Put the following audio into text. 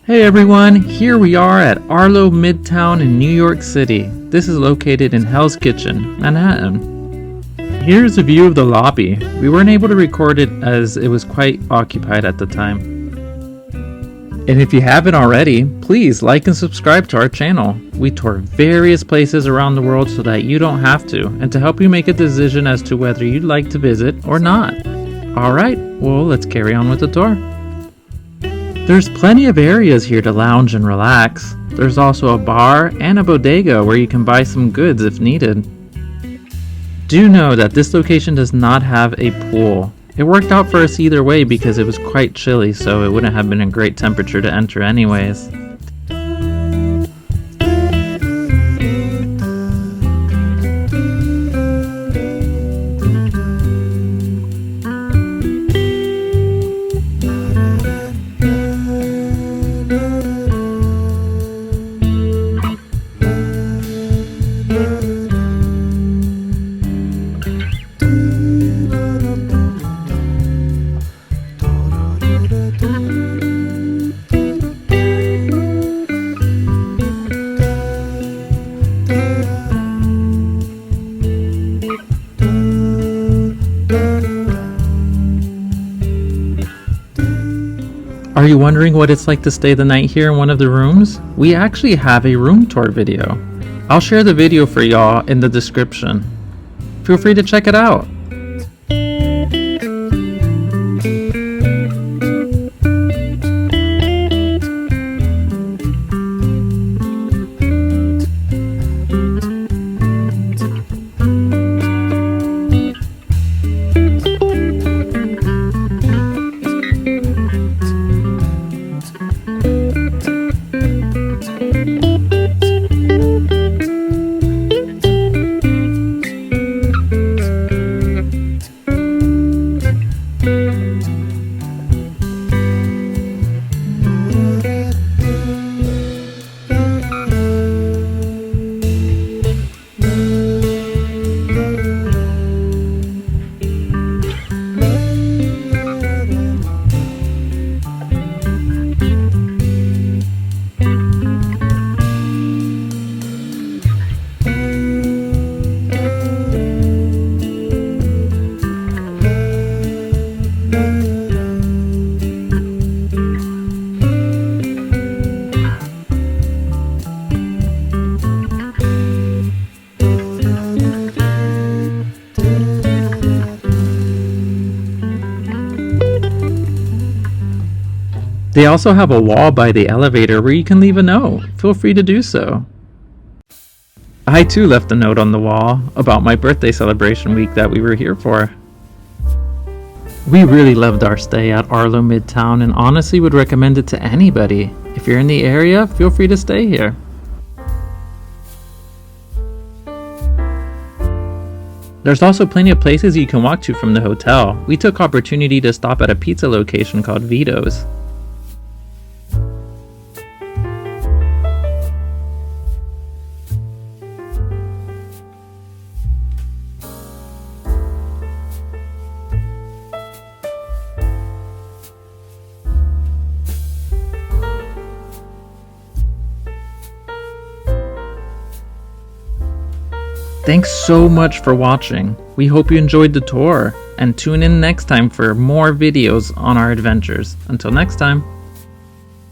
Hey everyone, here we are at Arlo Midtown in New York City. This is located in Hell's Kitchen, Manhattan. Here's a view of the lobby. We weren't able to record it as it was quite occupied at the time. And if you haven't already, please like and subscribe to our channel. We tour various places around the world so that you don't have to, and to help you make a decision as to whether you'd like to visit or not. Alright, well let's carry on with the tour. There's plenty of areas here to lounge and relax. There's also a bar and a bodega where you can buy some goods if needed. Do know that this location does not have a pool. It worked out for us either way because it was quite chilly, so it wouldn't have been a great temperature to enter anyways. Are you wondering what it's like to stay the night here in one of the rooms? We actually have a room tour video. I'll share the video for y'all in the description. Feel free to check it out. They also have a wall by the elevator where you can leave a note. Feel free to do so. I too left a note on the wall about my birthday celebration week that we were here for. We really loved our stay at Arlo Midtown and honestly would recommend it to anybody. If you're in the area, feel free to stay here. There's also plenty of places you can walk to from the hotel. We took opportunity to stop at a pizza location called Vito's. Thanks so much for watching. We hope you enjoyed the tour, and tune in next time for more videos on our adventures. Until next time.